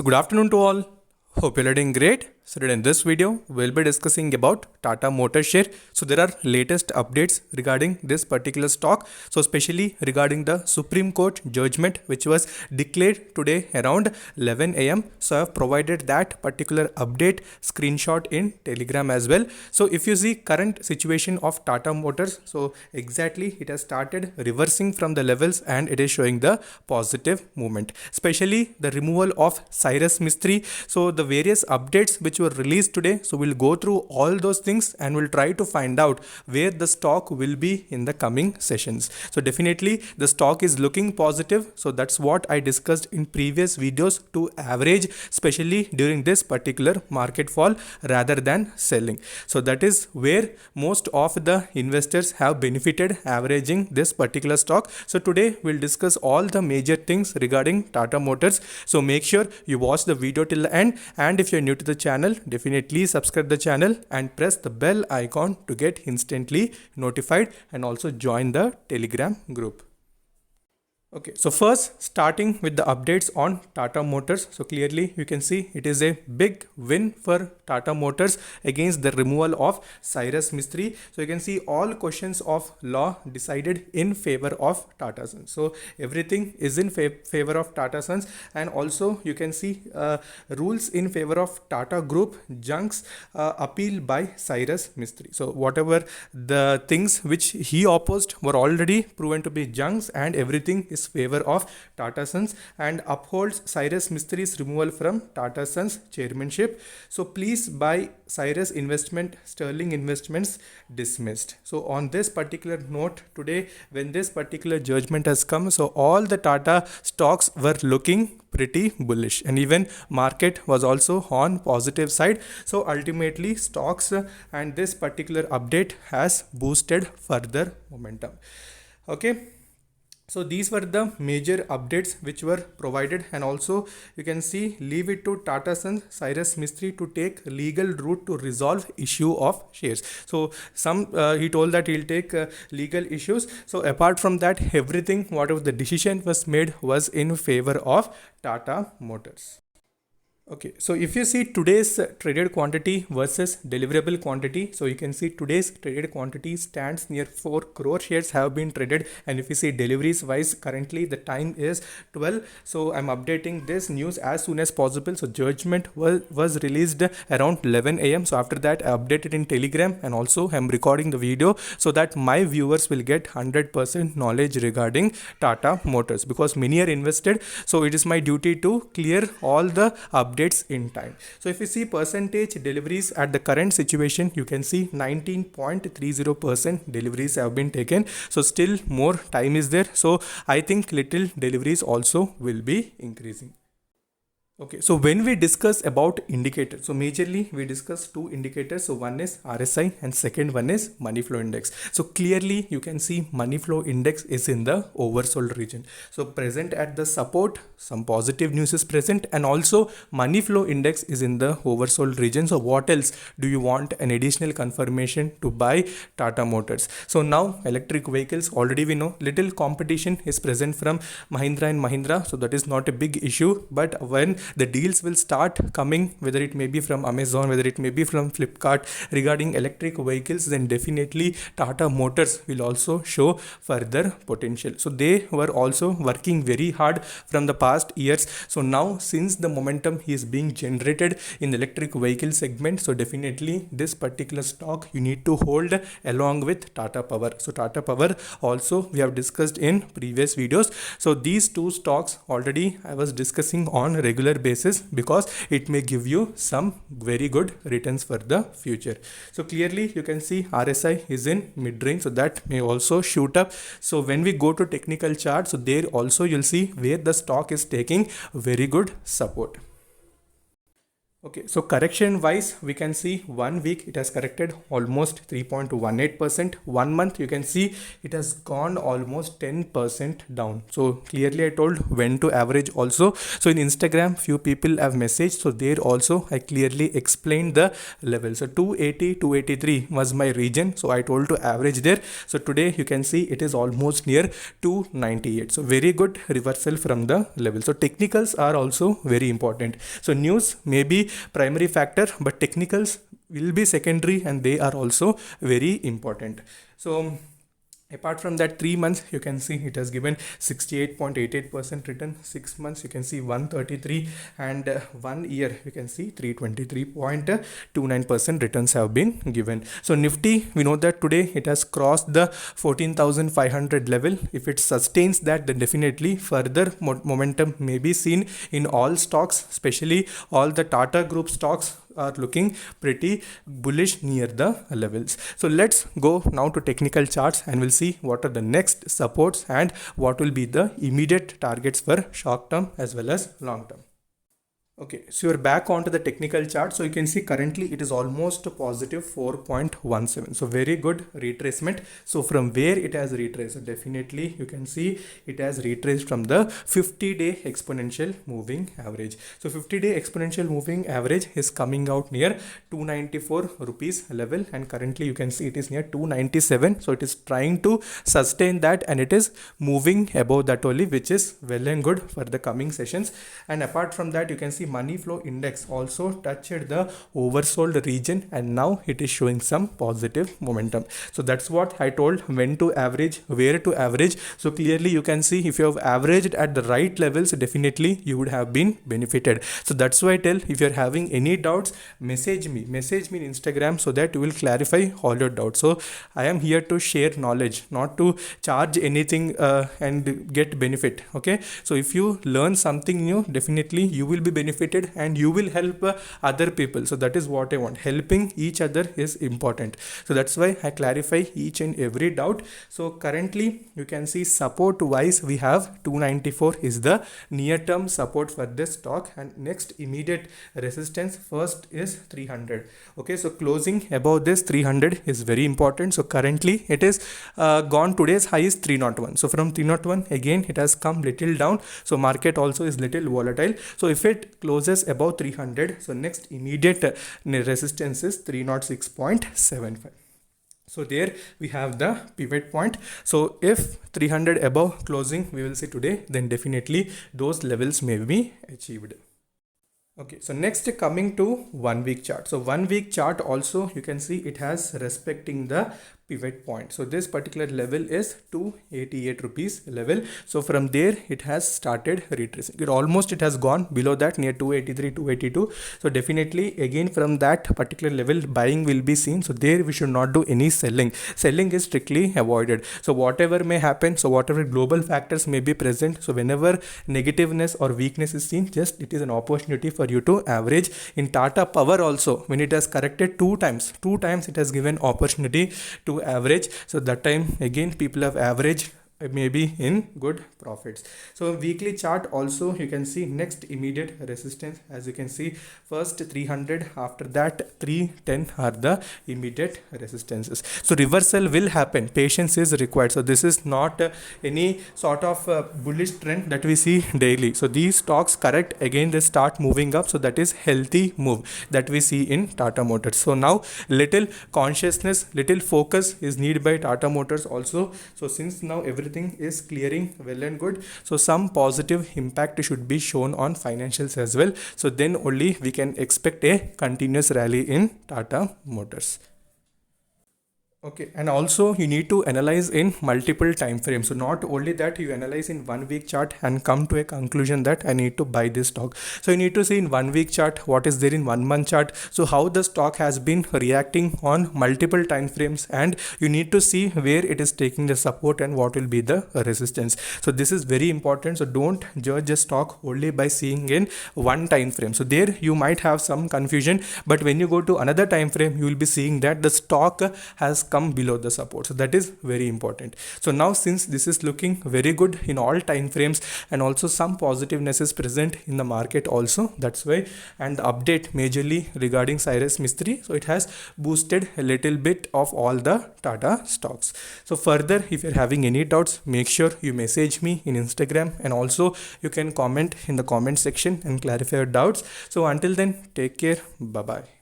So good afternoon to all. Hope you're doing great. So today in this video, we'll be discussing about Tata Motors share. So there are latest updates regarding this particular stock. So especially regarding the Supreme Court judgment, which was declared today around 11 a.m. So I have provided that particular update screenshot in Telegram as well. So if you see current situation of Tata Motors, so exactly it has started reversing from the levels and it is showing the positive movement, especially the removal of Cyrus Mistry. So the various updates which were released today, so we'll go through all those things and we'll try to find out where the stock will be in the coming sessions. So definitely the stock is looking positive. So that's what I discussed in previous videos, to average especially during this particular market fall rather than selling. So that is where most of the investors have benefited averaging this particular stock. So today we'll discuss all the major things regarding Tata Motors. So make sure you watch the video till the end, and if you're new to the channel, definitely subscribe the channel and press the bell icon to get instantly notified, and also join the Telegram group. Okay, so first starting with the updates on Tata Motors. So clearly you can see it is a big win for Tata Motors against the removal of Cyrus Mistry. So you can see all questions of law decided in favor of Tata Sons. So everything is in favor of Tata Sons, and also you can see rules in favor of Tata Group junks appeal by Cyrus Mistry. So whatever the things which he opposed were already proven to be junks, and everything is favor of Tata Sons and upholds Cyrus Mistry's removal from Tata Sons chairmanship. So please buy Cyrus Investment, Sterling Investments dismissed. So on this particular note today, when this particular judgment has come, so all the Tata stocks were looking pretty bullish, and even market was also on positive side. So ultimately stocks and this particular update has boosted further momentum. Okay, so these were the major updates which were provided, and also you can see leave it to Tata Sons Cyrus Mistry to take legal route to resolve issue of shares. So he told that he'll take legal issues. So apart from that, everything whatever the decision was made was in favor of Tata Motors. Okay, so if you see today's traded quantity versus deliverable quantity, so you can see today's traded quantity stands near 4 crore shares have been traded, and if you see deliveries wise, currently the time is 12. So I'm updating this news as soon as possible. So judgment was released around 11 a.m. So after that I updated in Telegram, and also I'm recording the video so that my viewers will get 100% knowledge regarding Tata Motors, because many are invested. So it is my duty to clear all the updates in time. So if you see percentage deliveries at the current situation, you can see 19.30% deliveries have been taken. So still more time is there. So I think little deliveries also will be increasing. Okay, so when we discuss about indicators, so majorly we discuss two indicators. So one is RSI and second one is money flow index. So clearly you can see money flow index is in the oversold region. So present at the support, some positive news is present, and also money flow index is in the oversold region. So what else do you want an additional confirmation to buy Tata Motors? So now electric vehicles, already we know little competition is present from Mahindra and Mahindra. So that is not a big issue, but when the deals will start coming, whether it may be from Amazon, whether it may be from Flipkart regarding electric vehicles, then definitely Tata Motors will also show further potential. So they were also working very hard from the past years. So now since the momentum is being generated in the electric vehicle segment, so definitely this particular stock you need to hold along with Tata Power. So Tata Power also we have discussed in previous videos. So these two stocks already I was discussing on regular basis, because it may give you some very good returns for the future. So clearly you can see RSI is in mid range, so that may also shoot up. So when we go to technical chart, so there also you'll see where the stock is taking very good support. Okay, so correction wise, we can see 1 week it has corrected almost 3.18%. 1 month you can see it has gone almost 10% down. So clearly I told when to average also. So in Instagram, few people have messaged. So there also I clearly explained the level. So 280, 283 was my region. So I told to average there. So today you can see it is almost near 298. So very good reversal from the level. So technicals are also very important. So news may be primary factor, but technicals will be secondary, and they are also very important. So apart from that, 3 months you can see it has given 68.88% return. 6 months you can see 133, and 1 year you can see 323.29% returns have been given. So Nifty, we know that today it has crossed the 14,500 level. If it sustains that, then definitely further momentum may be seen in all stocks, especially all the Tata Group stocks are looking pretty bullish near the levels. So let's go now to technical charts, and we'll see what are the next supports and what will be the immediate targets for short term as well as long term. Okay, so you're back onto the technical chart. So you can see currently it is almost positive 4.17. So very good retracement. So from where it has retraced, so definitely you can see it has retraced from the 50-day exponential moving average. So 50-day exponential moving average is coming out near 294 rupees level, and currently you can see it is near 297. So it is trying to sustain that, and it is moving above that only, which is well and good for the coming sessions. And apart from that, you can see money flow index also touched the oversold region, and now it is showing some positive momentum. So that's what I told, when to average, where to average. So clearly you can see if you have averaged at the right levels, definitely you would have been benefited. So that's why I tell, if you're having any doubts, message me in Instagram, so that you will clarify all your doubts. So I am here to share knowledge, not to charge anything and get benefit. Okay, so if you learn something new, definitely you will be benefited and you will help other people. So that is what I want. Helping each other is important. So that's why I clarify each and every doubt. So currently you can see support wise, we have 294 is the near term support for this stock, and next immediate resistance first is 300. Okay, so closing above this 300 is very important. So currently it is gone, today's high is 301. So from 301 again it has come little down. So market also is little volatile. So if it closes above 300, so next immediate resistance is 306.75. So there we have the pivot point. So if 300 above closing we will see today, then definitely those levels may be achieved. Okay, so next coming to 1 week chart. So 1 week chart also you can see it has respecting the pivot point. So this particular level is 288 rupees level. So from there it has started retracing. It has gone below that near 283, 282. So definitely again from that particular level buying will be seen. So there we should not do any selling. Selling is strictly avoided. So whatever may happen, so whatever global factors may be present, so whenever negativeness or weakness is seen, just it is an opportunity for you to average. In Tata Power also, when it has corrected two times it has given opportunity to average. So that time again people have averaged maybe in good profits. So weekly chart also you can see next immediate resistance, as you can see first 300, after that 310 are the immediate resistances. So reversal will happen, patience is required. So this is not any sort of bullish trend that we see daily. So these stocks correct, again they start moving up. So that is healthy move that we see in Tata Motors. So now little consciousness, little focus is needed by Tata Motors also. So since now everything is clearing well and good, so some positive impact should be shown on financials as well. So then only we can expect a continuous rally in Tata Motors. Okay, and also you need to analyze in multiple time frames. So not only that, you analyze in 1 week chart and come to a conclusion that I need to buy this stock. So you need to see in 1 week chart what is there in 1 month chart. So how the stock has been reacting on multiple time frames, and you need to see where it is taking the support and what will be the resistance. So this is very important. So don't judge a stock only by seeing in one time frame. So there you might have some confusion, but when you go to another time frame, you will be seeing that the stock has come below the support. So that is very important. So now since this is looking very good in all time frames, and also some positiveness is present in the market also, that's why, and the update majorly regarding Cyrus Mistry, so it has boosted a little bit of all the Tata stocks. So further, if you're having any doubts, make sure you message me in Instagram, and also you can comment in the comment section and clarify your doubts. So until then, take care. Bye bye.